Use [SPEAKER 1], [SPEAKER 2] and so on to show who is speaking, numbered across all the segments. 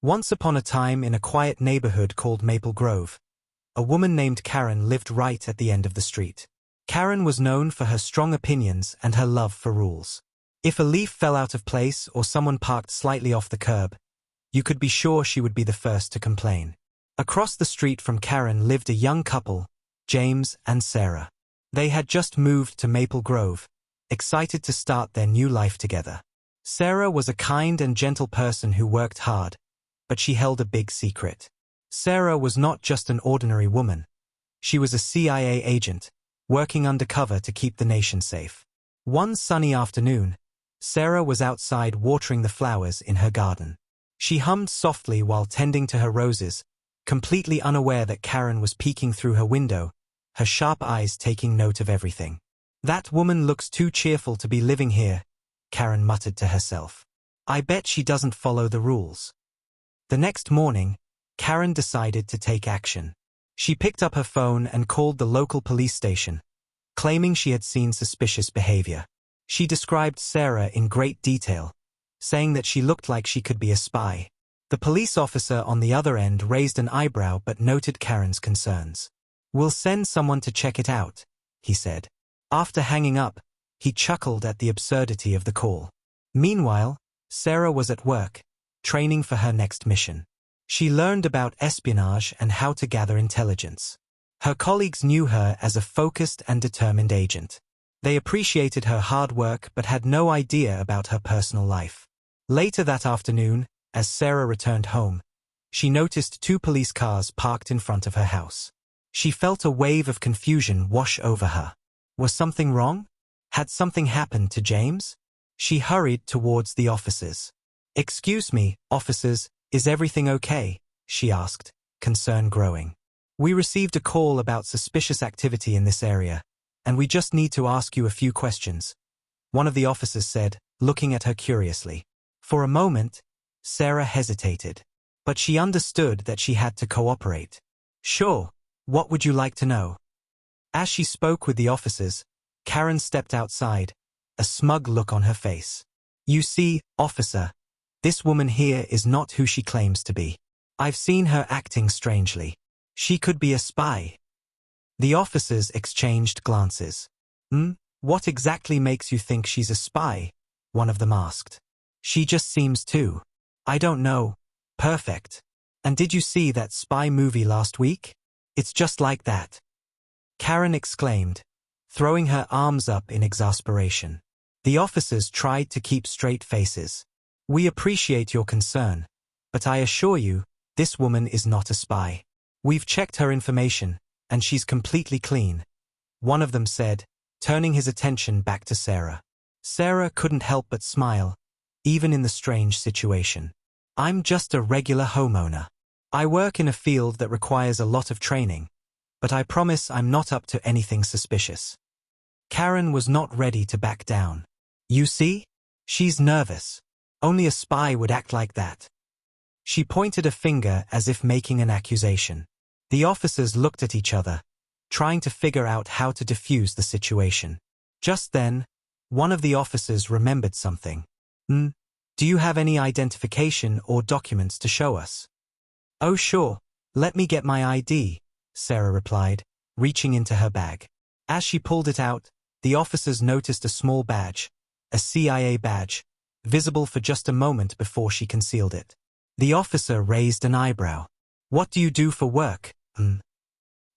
[SPEAKER 1] Once upon a time in a quiet neighborhood called Maple Grove, a woman named Karen lived right at the end of the street. Karen was known for her strong opinions and her love for rules. If a leaf fell out of place or someone parked slightly off the curb, you could be sure she would be the first to complain. Across the street from Karen lived a young couple, James and Sarah. They had just moved to Maple Grove, excited to start their new life together. Sarah was a kind and gentle person who worked hard, but she held a big secret. Sarah was not just an ordinary woman. She was a CIA agent, working undercover to keep the nation safe. One sunny afternoon, Sarah was outside watering the flowers in her garden. She hummed softly while tending to her roses, completely unaware that Karen was peeking through her window, her sharp eyes taking note of everything. "That woman looks too cheerful to be living here," Karen muttered to herself. "I bet she doesn't follow the rules." The next morning, Karen decided to take action. She picked up her phone and called the local police station, claiming she had seen suspicious behavior. She described Sarah in great detail, saying that she looked like she could be a spy. The police officer on the other end raised an eyebrow but noted Karen's concerns. "We'll send someone to check it out," he said. After hanging up, he chuckled at the absurdity of the call. Meanwhile, Sarah was at work, training for her next mission. She learned about espionage and how to gather intelligence. Her colleagues knew her as a focused and determined agent. They appreciated her hard work but had no idea about her personal life. Later that afternoon, as Sarah returned home, she noticed 2 police cars parked in front of her house. She felt a wave of confusion wash over her. Was something wrong? Had something happened to James? She hurried towards the officers. "Excuse me, officers, is everything okay?" she asked, concern growing. "We received a call about suspicious activity in this area, and we just need to ask you a few questions," one of the officers said, looking at her curiously. For a moment, Sarah hesitated, but she understood that she had to cooperate. "Sure, what would you like to know?" As she spoke with the officers, Karen stepped outside, a smug look on her face. "You see, officer, this woman here is not who she claims to be. I've seen her acting strangely. She could be a spy." The officers exchanged glances. What exactly makes you think she's a spy?" one of them asked. "She just seems to. I don't know. Perfect. And did you see that spy movie last week? It's just like that," Karen exclaimed, throwing her arms up in exasperation. The officers tried to keep straight faces. "We appreciate your concern, but I assure you, this woman is not a spy. We've checked her information, and she's completely clean," one of them said, turning his attention back to Sarah. Sarah couldn't help but smile, even in the strange situation. "I'm just a regular homeowner. I work in a field that requires a lot of training, but I promise I'm not up to anything suspicious." Karen was not ready to back down. "You see? She's nervous. Only a spy would act like that." She pointed a finger as if making an accusation. The officers looked at each other, trying to figure out how to defuse the situation. Just then, one of the officers remembered something. Do you have any identification or documents to show us?" "Oh sure, let me get my ID," Sarah replied, reaching into her bag. As she pulled it out, the officers noticed a small badge, a CIA badge, visible for just a moment before she concealed it. The officer raised an eyebrow. "What do you do for work?"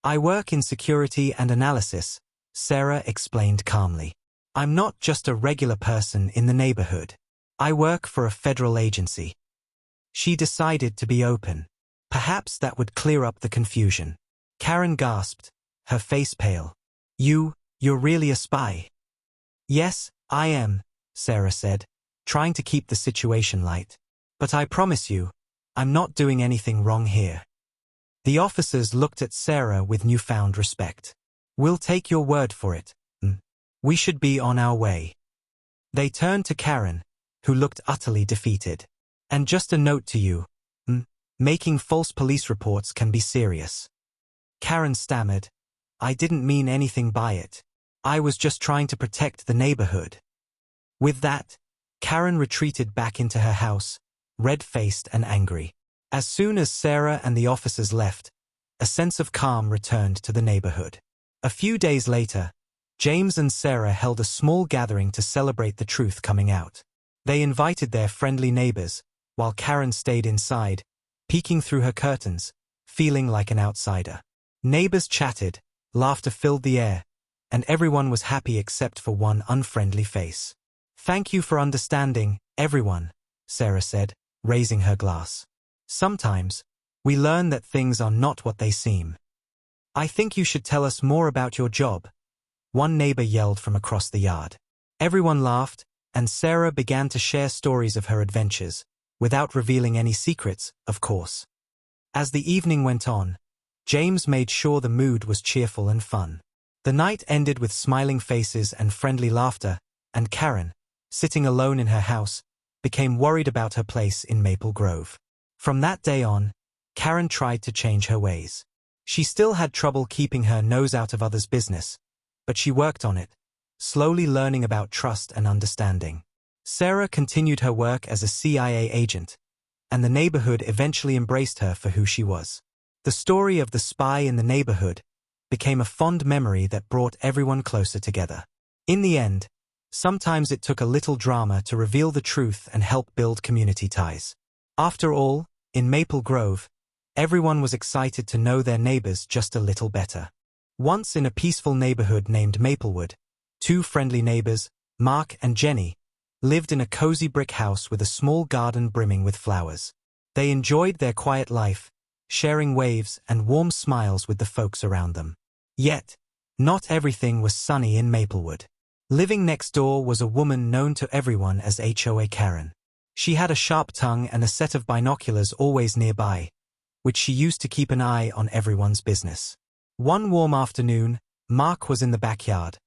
[SPEAKER 1] "I work in security and analysis," Sarah explained calmly. "I'm not just a regular person in the neighborhood. I work for a federal agency." She decided to be open. Perhaps that would clear up the confusion. Karen gasped, her face pale. You're really a spy?" "Yes, I am," Sarah said, trying to keep the situation light. "But I promise you, I'm not doing anything wrong here." The officers looked at Sarah with newfound respect. "We'll take your word for it. We should be on our way." They turned to Karen, who looked utterly defeated. "And just a note to you. Making false police reports can be serious." Karen stammered, "I didn't mean anything by it. I was just trying to protect the neighborhood." With that, Karen retreated back into her house, red-faced and angry. As soon as Sarah and the officers left, a sense of calm returned to the neighborhood. A few days later, James and Sarah held a small gathering to celebrate the truth coming out. They invited their friendly neighbors, while Karen stayed inside, peeking through her curtains, feeling like an outsider. Neighbors chatted, laughter filled the air, and everyone was happy except for one unfriendly face. "Thank you for understanding, everyone," Sarah said, raising her glass. "Sometimes, we learn that things are not what they seem." "I think you should tell us more about your job," one neighbor yelled from across the yard. Everyone laughed, and Sarah began to share stories of her adventures, without revealing any secrets, of course. As the evening went on, James made sure the mood was cheerful and fun. The night ended with smiling faces and friendly laughter, and Karen, sitting alone in her house, became worried about her place in Maple Grove. From that day on, Karen tried to change her ways. She still had trouble keeping her nose out of others' business, but she worked on it, slowly learning about trust and understanding. Sarah continued her work as a CIA agent, and the neighborhood eventually embraced her for who she was. The story of the spy in the neighborhood became a fond memory that brought everyone closer together. In the end, sometimes it took a little drama to reveal the truth and help build community ties. After all, in Maple Grove, everyone was excited to know their neighbors just a little better. Once in a peaceful neighborhood named Maplewood, two friendly neighbors, Mark and Jenny, lived in a cozy brick house with a small garden brimming with flowers. They enjoyed their quiet life, sharing waves and warm smiles with the folks around them. Yet, not everything was sunny in Maplewood. Living next door was a woman known to everyone as HOA-KAREN. She had a sharp tongue and a set of binoculars always nearby, which she used to keep an eye on everyone's business. One warm afternoon, Mark was in the backyard,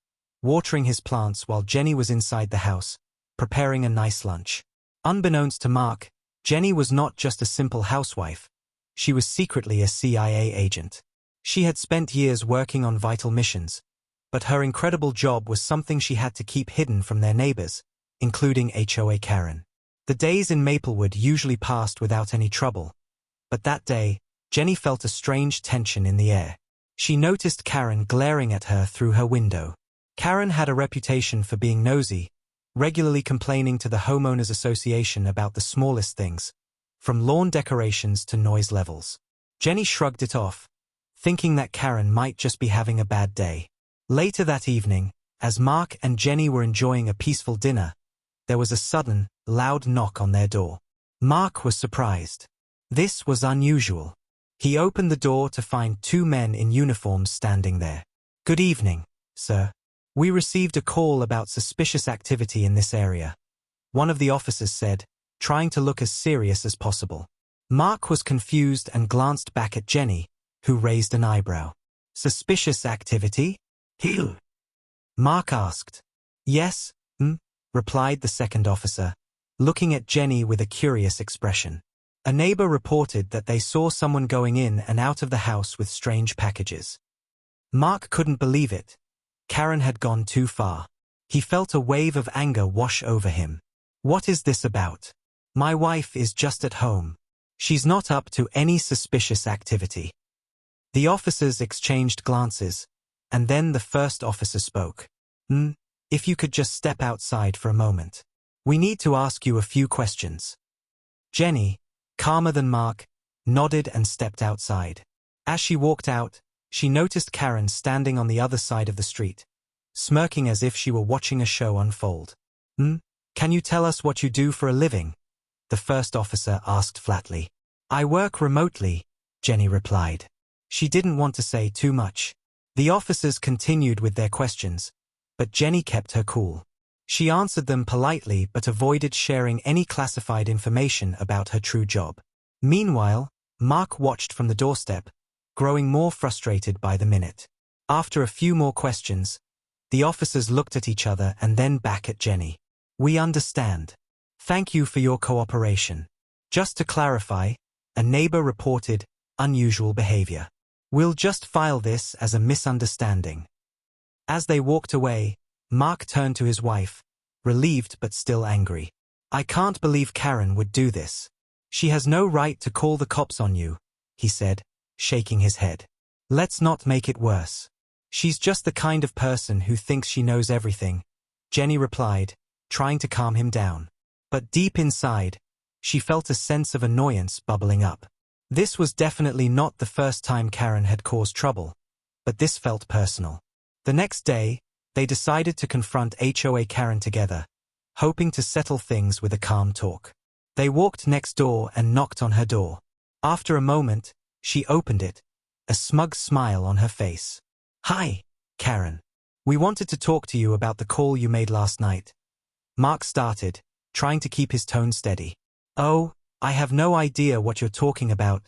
[SPEAKER 1] watering his plants while Jenny was inside the house, preparing a nice lunch. Unbeknownst to Mark, Jenny was not just a simple housewife. She was secretly a CIA agent. She had spent years working on vital missions, but her incredible job was something she had to keep hidden from their neighbors, including HOA-KAREN. The days in Maplewood usually passed without any trouble, but that day, Jenny felt a strange tension in the air. She noticed Karen glaring at her through her window. Karen had a reputation for being nosy, regularly complaining to the Homeowners Association about the smallest things, from lawn decorations to noise levels. Jenny shrugged it off, thinking that Karen might just be having a bad day. Later that evening, as Mark and Jenny were enjoying a peaceful dinner, there was a sudden, loud knock on their door. Mark was surprised. This was unusual. He opened the door to find two men in uniforms standing there. "Good evening, sir. We received a call about suspicious activity in this area," one of the officers said, trying to look as serious as possible. Mark was confused and glanced back at Jenny, who raised an eyebrow. "Suspicious activity?" Mark asked. "Yes, replied the second officer, looking at Jenny with a curious expression. A neighbor reported that they saw someone going in and out of the house with strange packages. Mark couldn't believe it. Karen had gone too far. He felt a wave of anger wash over him. "What is this about? My wife is just at home. She's not up to any suspicious activity." The officers exchanged glances, and then the first officer spoke. If you could just step outside for a moment. We need to ask you a few questions." Jenny, calmer than Mark, nodded and stepped outside. As she walked out, she noticed Karen standing on the other side of the street, smirking as if she were watching a show unfold. Can you tell us what you do for a living?" the first officer asked flatly. "I work remotely," Jenny replied. She didn't want to say too much. The officers continued with their questions, but Jenny kept her cool. She answered them politely but avoided sharing any classified information about her true job. Meanwhile, Mark watched from the doorstep, growing more frustrated by the minute. After a few more questions, the officers looked at each other and then back at Jenny. "We understand. Thank you for your cooperation. Just to clarify, a neighbor reported unusual behavior. We'll just file this as a misunderstanding." As they walked away, Mark turned to his wife, relieved but still angry. "I can't believe Karen would do this. She has no right to call the cops on you, he said, shaking his head. Let's not make it worse. She's just the kind of person who thinks she knows everything, Jenny replied, trying to calm him down. But deep inside, she felt a sense of annoyance bubbling up. This was definitely not the first time Karen had caused trouble, but this felt personal. The next day, they decided to confront HOA-KAREN together, hoping to settle things with a calm talk. They walked next door and knocked on her door. After a moment, she opened it, a smug smile on her face. Hi, Karen. We wanted to talk to you about the call you made last night. Mark started, trying to keep his tone steady. Oh, I have no idea what you're talking about,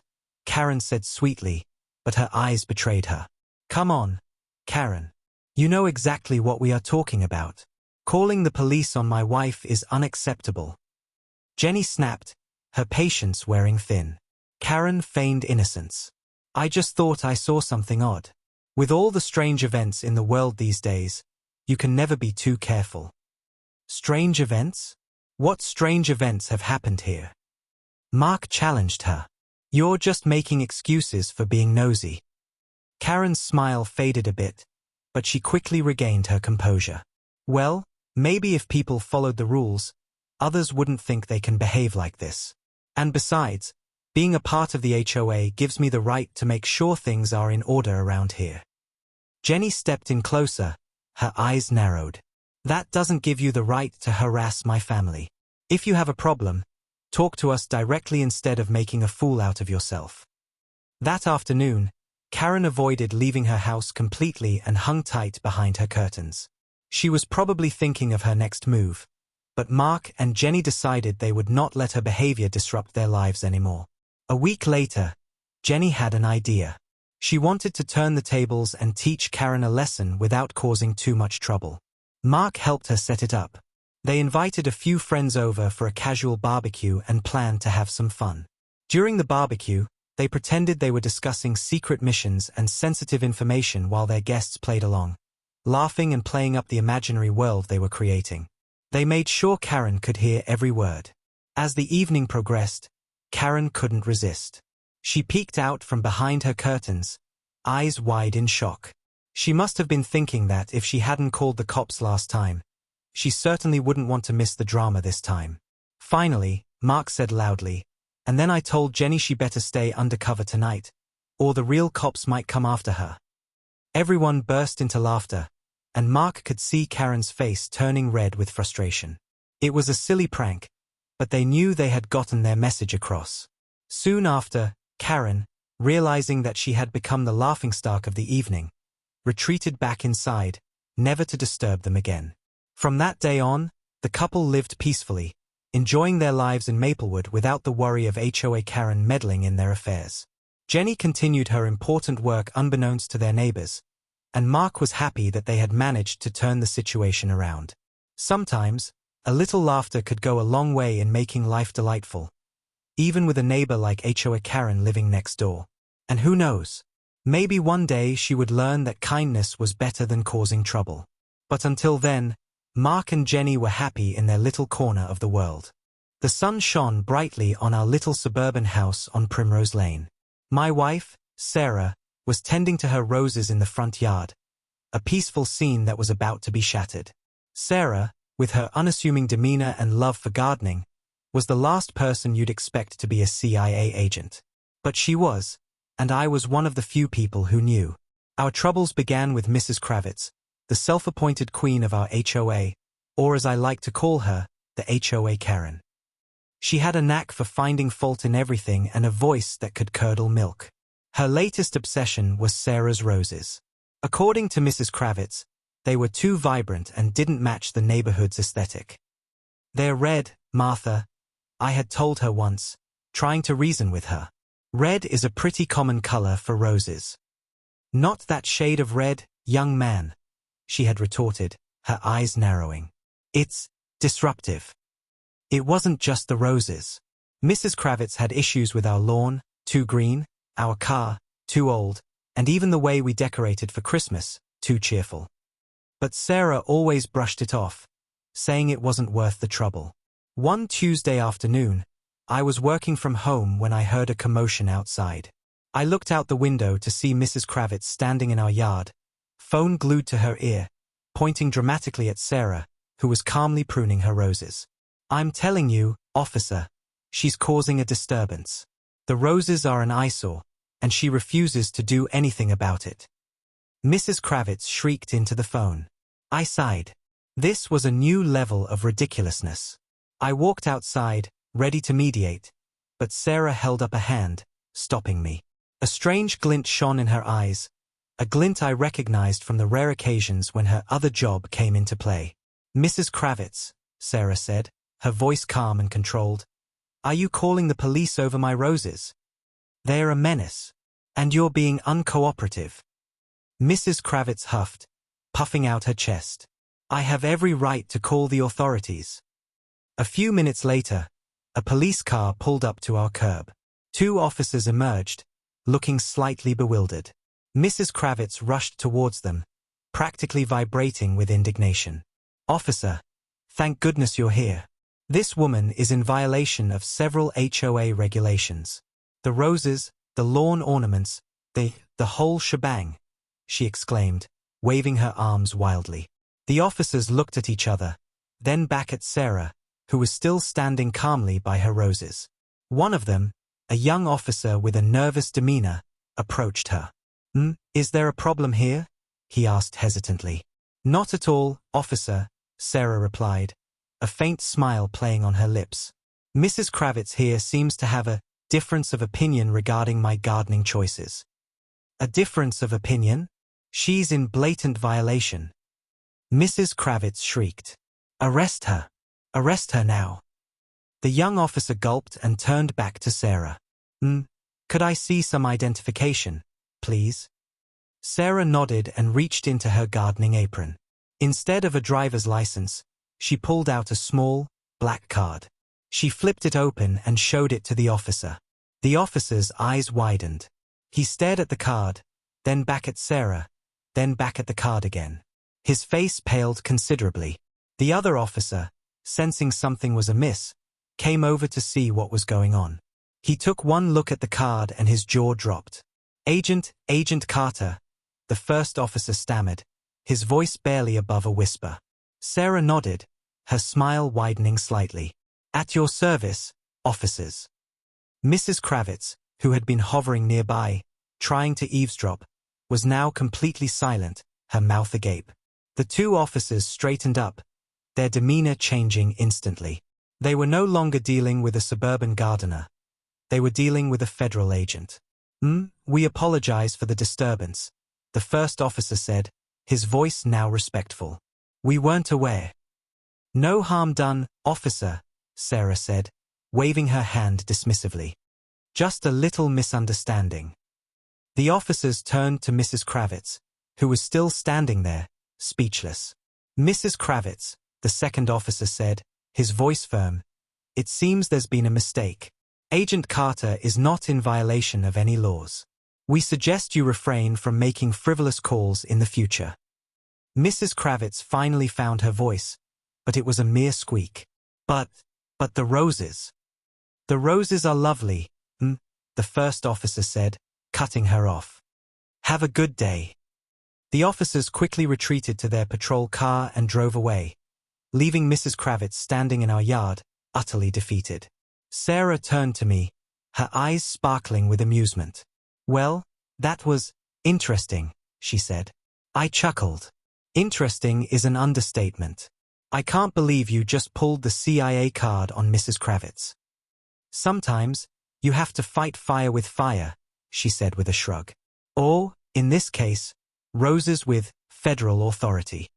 [SPEAKER 1] Karen said sweetly, but her eyes betrayed her. Come on, Karen. You know exactly what we are talking about. Calling the police on my wife is unacceptable. Jenny snapped, her patience wearing thin. Karen feigned innocence. I just thought I saw something odd. With all the strange events in the world these days, you can never be too careful. Strange events? What strange events have happened here? Mark challenged her. You're just making excuses for being nosy. Karen's smile faded a bit, but she quickly regained her composure. Well, maybe if people followed the rules, others wouldn't think they can behave like this. And besides, being a part of the HOA gives me the right to make sure things are in order around here. Jenny stepped in closer, her eyes narrowed. That doesn't give you the right to harass my family. If you have a problem, talk to us directly instead of making a fool out of yourself. That afternoon, Karen avoided leaving her house completely and hung tight behind her curtains. She was probably thinking of her next move, but Mark and Jenny decided they would not let her behavior disrupt their lives anymore. A week later, Jenny had an idea. She wanted to turn the tables and teach Karen a lesson without causing too much trouble. Mark helped her set it up. They invited a few friends over for a casual barbecue and planned to have some fun. During the barbecue, they pretended they were discussing secret missions and sensitive information while their guests played along, laughing and playing up the imaginary world they were creating. They made sure Karen could hear every word. As the evening progressed, Karen couldn't resist. She peeked out from behind her curtains, eyes wide in shock. She must have been thinking that if she hadn't called the cops last time, she certainly wouldn't want to miss the drama this time. Finally, Mark said loudly, and then I told Jenny she better stay undercover tonight, or the real cops might come after her. Everyone burst into laughter, and Mark could see Karen's face turning red with frustration. It was a silly prank, but they knew they had gotten their message across. Soon after, Karen, realizing that she had become the laughingstock of the evening, retreated back inside, never to disturb them again. From that day on, the couple lived peacefully, enjoying their lives in Maplewood without the worry of HOA-KAREN meddling in their affairs. Jenny continued her important work unbeknownst to their neighbors, and Mark was happy that they had managed to turn the situation around. Sometimes, a little laughter could go a long way in making life delightful, even with a neighbor like HOA-KAREN living next door. And who knows? Maybe one day she would learn that kindness was better than causing trouble. But until then, Mark and Jenny were happy in their little corner of the world. The sun shone brightly on our little suburban house on Primrose Lane. My wife, Sarah, was tending to her roses in the front yard, a peaceful scene that was about to be shattered. Sarah, with her unassuming demeanor and love for gardening, was the last person you'd expect to be a CIA agent. But she was, and I was one of the few people who knew. Our troubles began with Mrs. Kravitz, the self-appointed queen of our HOA, or as I like to call her, the HOA-KAREN. She had a knack for finding fault in everything and a voice that could curdle milk. Her latest obsession was Sarah's roses. According to Mrs. Kravitz, they were too vibrant and didn't match the neighborhood's aesthetic. "They're red, Martha," I had told her once, trying to reason with her. "Red is a pretty common color for roses." "Not that shade of red, young man," she had retorted, her eyes narrowing. "It's disruptive." It wasn't just the roses. Mrs. Kravitz had issues with our lawn, too green, our car, too old, and even the way we decorated for Christmas, too cheerful. But Sarah always brushed it off, saying it wasn't worth the trouble. One Tuesday afternoon, I was working from home when I heard a commotion outside. I looked out the window to see Mrs. Kravitz standing in our yard, phone glued to her ear, pointing dramatically at Sarah, who was calmly pruning her roses. I'm telling you, officer, she's causing a disturbance. The roses are an eyesore, and she refuses to do anything about it. Mrs. Kravitz shrieked into the phone. I sighed. This was a new level of ridiculousness. I walked outside, ready to mediate, but Sarah held up a hand, stopping me. A strange glint shone in her eyes, a glint I recognized from the rare occasions when her other job came into play. Mrs. Kravitz, Sarah said, her voice calm and controlled. Are you calling the police over my roses? They're a menace, and you're being uncooperative. Mrs. Kravitz huffed, puffing out her chest. I have every right to call the authorities. A few minutes later, a police car pulled up to our curb. 2 officers emerged, looking slightly bewildered. Mrs. Kravitz rushed towards them, practically vibrating with indignation. Officer, thank goodness you're here. This woman is in violation of several HOA regulations. The roses, the lawn ornaments, the whole shebang, she exclaimed, waving her arms wildly. The officers looked at each other, then back at Sarah, who was still standing calmly by her roses. One of them, a young officer with a nervous demeanor, approached her. Is there a problem here? He asked hesitantly. Not at all, officer, Sarah replied, a faint smile playing on her lips. Mrs. Kravitz here seems to have a difference of opinion regarding my gardening choices. A difference of opinion? She's in blatant violation. Mrs. Kravitz shrieked. Arrest her. Arrest her now. The young officer gulped and turned back to Sarah. Could I see some identification, please? Sarah nodded and reached into her gardening apron. Instead of a driver's license, she pulled out a small, black card. She flipped it open and showed it to the officer. The officer's eyes widened. He stared at the card, then back at Sarah, then back at the card again. His face paled considerably. The other officer, sensing something was amiss, came over to see what was going on. He took one look at the card and his jaw dropped. Agent Carter, the first officer stammered, his voice barely above a whisper. Sarah nodded, her smile widening slightly. At your service, officers. Mrs. Kravitz, who had been hovering nearby, trying to eavesdrop, was now completely silent, her mouth agape. The 2 officers straightened up, their demeanor changing instantly. They were no longer dealing with a suburban gardener. They were dealing with a federal agent. We apologize for the disturbance, the first officer said, his voice now respectful. We weren't aware. No harm done, officer, Sarah said, waving her hand dismissively. Just a little misunderstanding. The officers turned to Mrs. Kravitz, who was still standing there, speechless. Mrs. Kravitz, the second officer said, his voice firm, it seems there's been a mistake. Agent Carter is not in violation of any laws. We suggest you refrain from making frivolous calls in the future. Mrs. Kravitz finally found her voice, but it was a mere squeak. But the roses. The roses are lovely, the first officer said, cutting her off. Have a good day. The officers quickly retreated to their patrol car and drove away, leaving Mrs. Kravitz standing in our yard, utterly defeated. Sarah turned to me, her eyes sparkling with amusement. Well, that was interesting, she said. I chuckled. Interesting is an understatement. I can't believe you just pulled the CIA card on Mrs. Kravitz. Sometimes, you have to fight fire with fire, she said with a shrug. Or, in this case, roses with federal authority.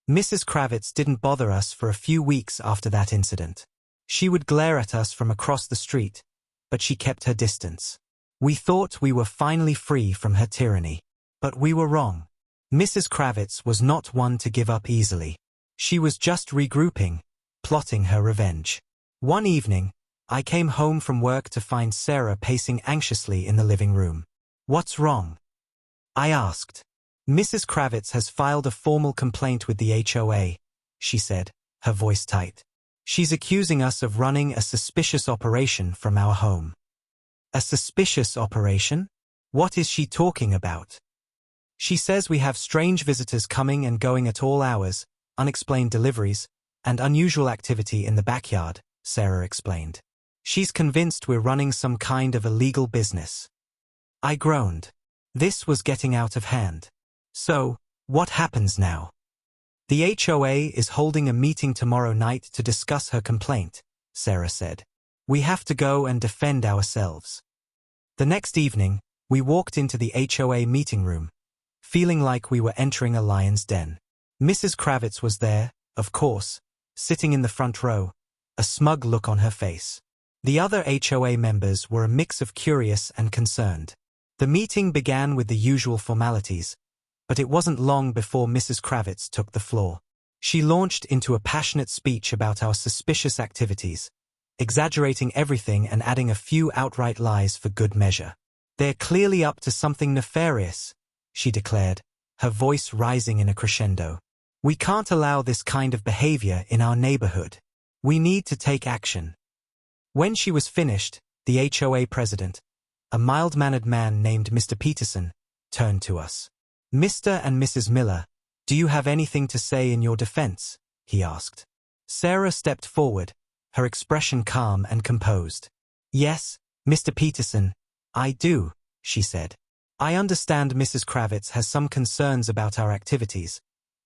[SPEAKER 1] Mrs. Kravitz didn't bother us for a few weeks after that incident. She would glare at us from across the street, but she kept her distance. We thought we were finally free from her tyranny. But we were wrong. Mrs. Kravitz was not one to give up easily. She was just regrouping, plotting her revenge. One evening, I came home from work to find Sarah pacing anxiously in the living room. What's wrong? I asked. Mrs. Kravitz has filed a formal complaint with the HOA, she said, her voice tight. She's accusing us of running a suspicious operation from our home. A suspicious operation? What is she talking about? She says we have strange visitors coming and going at all hours, unexplained deliveries, and unusual activity in the backyard, Sarah explained. She's convinced we're running some kind of illegal business. I groaned. This was getting out of hand. So, what happens now? The HOA is holding a meeting tomorrow night to discuss her complaint, Sarah said. We have to go and defend ourselves. The next evening, we walked into the HOA meeting room, feeling like we were entering a lion's den. Mrs. Kravitz was there, of course, sitting in the front row, a smug look on her face. The other HOA members were a mix of curious and concerned. The meeting began with the usual formalities, but it wasn't long before Mrs. Kravitz took the floor. She launched into a passionate speech about our suspicious activities, exaggerating everything and adding a few outright lies for good measure. They're clearly up to something nefarious, she declared, her voice rising in a crescendo. We can't allow this kind of behavior in our neighborhood. We need to take action. When she was finished, the HOA president, a mild-mannered man named Mr. Peterson, turned to us. Mr. and Mrs. Miller, do you have anything to say in your defense? He asked. Sarah stepped forward, her expression calm and composed. Yes, Mr. Peterson, I do, she said. I understand Mrs. Kravitz has some concerns about our activities,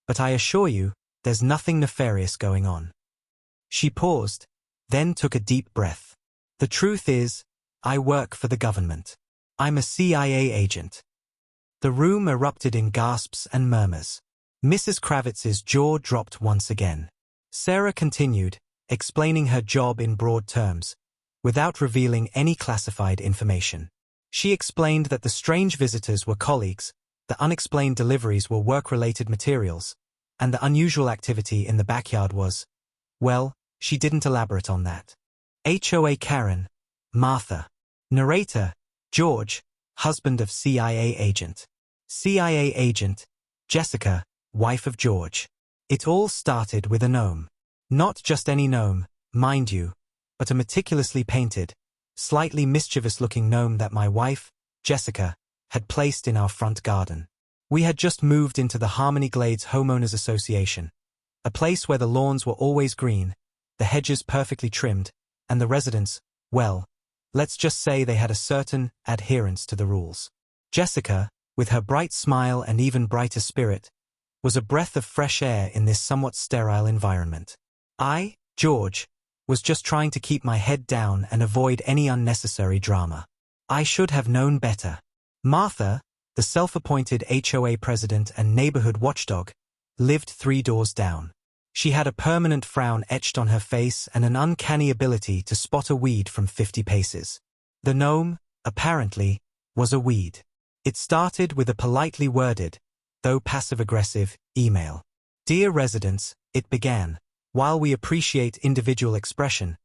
[SPEAKER 1] but I assure you, there's nothing nefarious going on. She paused, then took a deep breath. The truth is, I work for the government. I'm a CIA agent. The room erupted in gasps and murmurs. Mrs. Kravitz's jaw dropped once again. Sarah continued, explaining her job in broad terms, without revealing any classified information. She explained that the strange visitors were colleagues, the unexplained deliveries were work-related materials, and the unusual activity in the backyard was, well, she didn't elaborate on that. HOA-KAREN, Martha. Narrator, George, husband of CIA agent. CIA agent, Jessica, wife of George. It all started with a gnome. Not just any gnome, mind you, but a meticulously painted, slightly mischievous-looking gnome that my wife, Jessica, had placed in our front garden. We had just moved into the Harmony Glades Homeowners Association, a place where the lawns were always green, the hedges perfectly trimmed, and the residents, well, let's just say they had a certain adherence to the rules. Jessica, with her bright smile and even brighter spirit, was a breath of fresh air in this somewhat sterile environment. I, George, was just trying to keep my head down and avoid any unnecessary drama. I should have known better. Martha, the self-appointed HOA president and neighborhood watchdog, lived 3 doors down. She had a permanent frown etched on her face and an uncanny ability to spot a weed from 50 paces. The gnome, apparently, was a weed. It started with a politely worded, though passive-aggressive, email. Dear residents, it began, while we appreciate individual expression,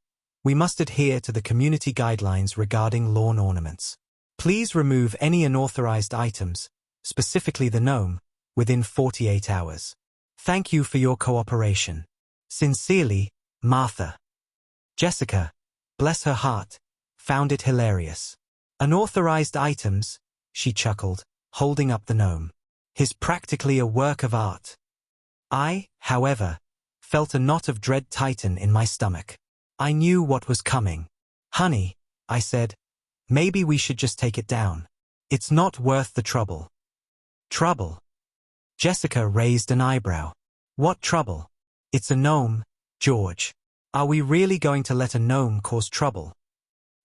[SPEAKER 1] we must adhere to the community guidelines regarding lawn ornaments. Please remove any unauthorized items, specifically the gnome, within 48 hours. Thank you for your cooperation. Sincerely, Martha. Jessica, bless her heart, found it hilarious. Unauthorized items, she chuckled, holding up the gnome. Is practically a work of art. I, however, felt a knot of dread tighten in my stomach. I knew what was coming. Honey, I said, maybe we should just take it down. It's not worth the trouble. Trouble? Jessica raised an eyebrow. What trouble? It's a gnome, George. Are we really going to let a gnome cause trouble?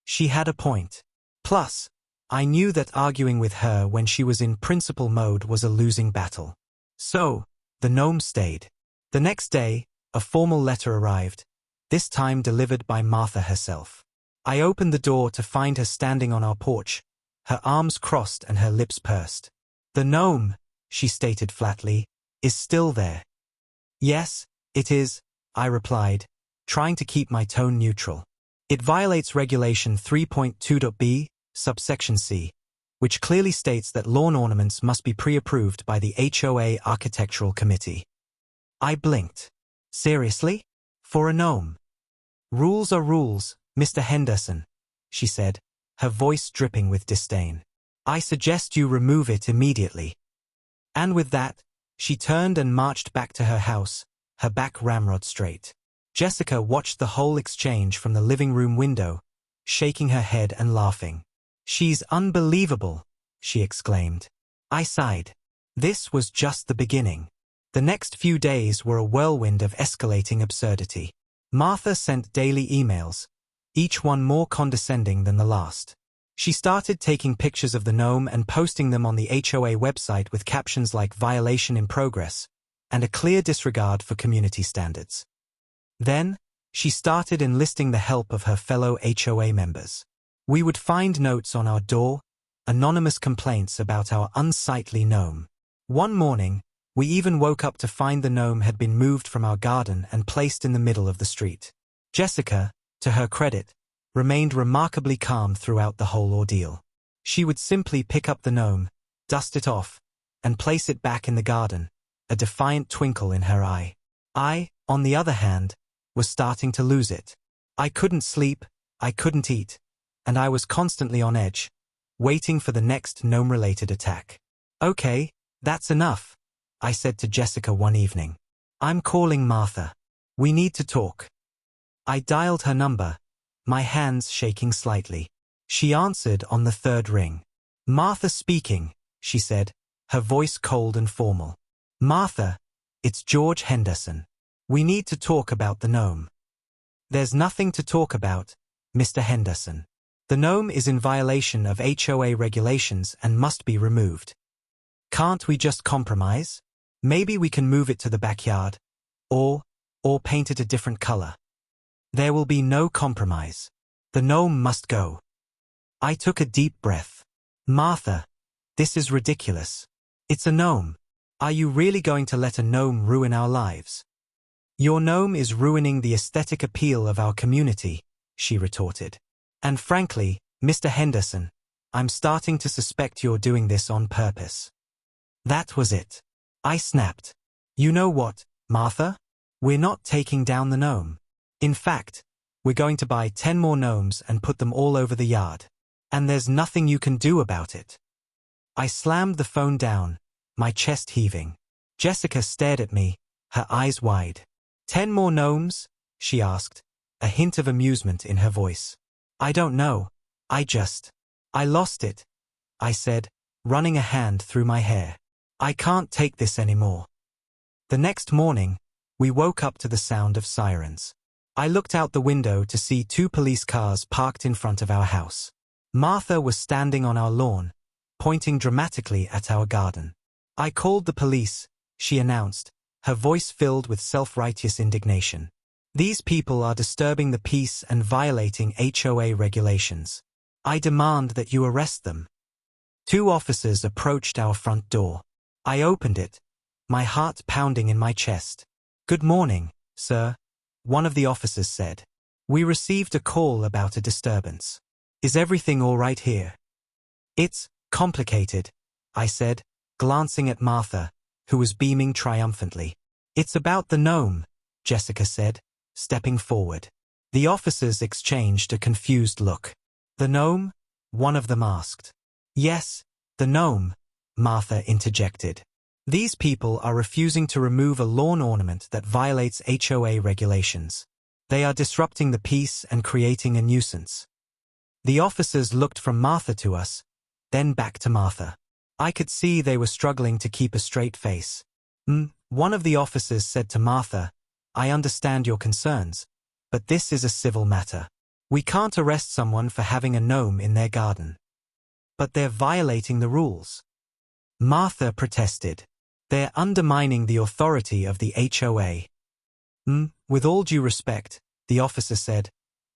[SPEAKER 1] She had a point. Plus, I knew that arguing with her when she was in principal mode was a losing battle. So, the gnome stayed. The next day, a formal letter arrived, this time delivered by Martha herself. I opened the door to find her standing on our porch, her arms crossed and her lips pursed. The gnome, she stated flatly, is still there. Yes, it is, I replied, trying to keep my tone neutral. It violates Regulation 3.2.b, subsection C, which clearly states that lawn ornaments must be pre-approved by the HOA Architectural Committee. I blinked. Seriously? For a gnome? Rules are rules, Mr. Henderson, she said, her voice dripping with disdain. I suggest you remove it immediately. And with that, she turned and marched back to her house, her back ramrod straight. Jessica watched the whole exchange from the living room window, shaking her head and laughing. She's unbelievable, she exclaimed. I sighed. This was just the beginning. The next few days were a whirlwind of escalating absurdity. Martha sent daily emails, each one more condescending than the last. She started taking pictures of the gnome and posting them on the HOA website with captions like "violation in progress" and a clear disregard for community standards. Then, she started enlisting the help of her fellow HOA members. We would find notes on our door, anonymous complaints about our unsightly gnome. One morning, we even woke up to find the gnome had been moved from our garden and placed in the middle of the street. Jessica, to her credit, remained remarkably calm throughout the whole ordeal. She would simply pick up the gnome, dust it off, and place it back in the garden, a defiant twinkle in her eye. I, on the other hand, was starting to lose it. I couldn't sleep, I couldn't eat, and I was constantly on edge, waiting for the next gnome-related attack. Okay, that's enough, I said to Jessica one evening. I'm calling Martha. We need to talk. I dialed her number, my hands shaking slightly. She answered on the third ring. Martha speaking, she said, her voice cold and formal. Martha, it's George Henderson. We need to talk about the gnome. There's nothing to talk about, Mr. Henderson. The gnome is in violation of HOA regulations and must be removed. Can't we just compromise? Maybe we can move it to the backyard, or paint it a different color. There will be no compromise. The gnome must go. I took a deep breath. Martha, this is ridiculous. It's a gnome. Are you really going to let a gnome ruin our lives? Your gnome is ruining the aesthetic appeal of our community, she retorted. And frankly, Mr. Henderson, I'm starting to suspect you're doing this on purpose. That was it. I snapped. You know what, Martha? We're not taking down the gnome. In fact, we're going to buy 10 more gnomes and put them all over the yard. And there's nothing you can do about it. I slammed the phone down, my chest heaving. Jessica stared at me, her eyes wide. 10 more gnomes? She asked, a hint of amusement in her voice. I don't know. I lost it, I said, running a hand through my hair. I can't take this anymore. The next morning, we woke up to the sound of sirens. I looked out the window to see 2 police cars parked in front of our house. Martha was standing on our lawn, pointing dramatically at our garden. I called the police, she announced, her voice filled with self-righteous indignation. These people are disturbing the peace and violating HOA regulations. I demand that you arrest them. 2 officers approached our front door. I opened it, my heart pounding in my chest. Good morning, sir, one of the officers said. We received a call about a disturbance. Is everything all right here? It's complicated, I said, glancing at Martha, who was beaming triumphantly. It's about the gnome, Jessica said, stepping forward. The officers exchanged a confused look. The gnome? One of them asked. Yes, the gnome, Martha interjected. These people are refusing to remove a lawn ornament that violates HOA regulations. They are disrupting the peace and creating a nuisance. The officers looked from Martha to us, then back to Martha. I could see they were struggling to keep a straight face. One of the officers said to Martha, I understand your concerns, but this is a civil matter. We can't arrest someone for having a gnome in their garden. But they're violating the rules. Martha protested. They're undermining the authority of the HOA. With all due respect, the officer said,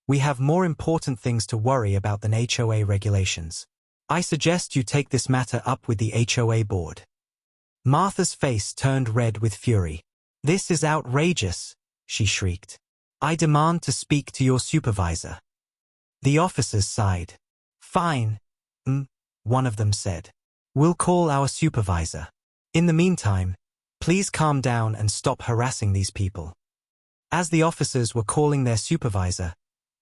[SPEAKER 1] we have more important things to worry about than HOA regulations. I suggest you take this matter up with the HOA board. Martha's face turned red with fury. This is outrageous, she shrieked. I demand to speak to your supervisor. The officers sighed. Fine, one of them said. We'll call our supervisor. In the meantime, please calm down and stop harassing these people. As the officers were calling their supervisor,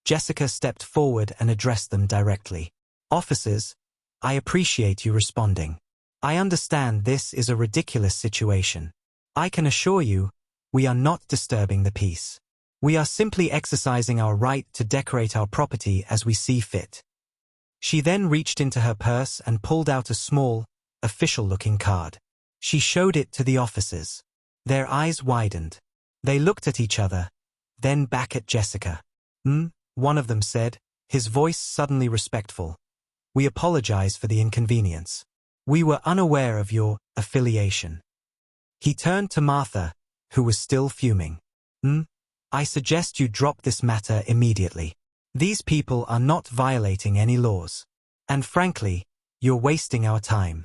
[SPEAKER 1] Jessica stepped forward and addressed them directly. Officers, I appreciate you responding. I understand this is a ridiculous situation. I can assure you, we are not disturbing the peace. We are simply exercising our right to decorate our property as we see fit. She then reached into her purse and pulled out a small, official-looking card. She showed it to the officers. Their eyes widened. They looked at each other, then back at Jessica. One of them said, his voice suddenly respectful. We apologize for the inconvenience. We were unaware of your affiliation. He turned to Martha, who was still fuming. I suggest you drop this matter immediately. These people are not violating any laws. And frankly, you're wasting our time.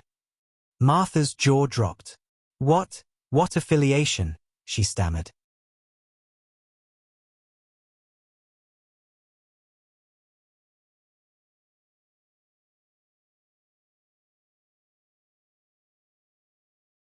[SPEAKER 1] Martha's jaw dropped. What affiliation? She stammered.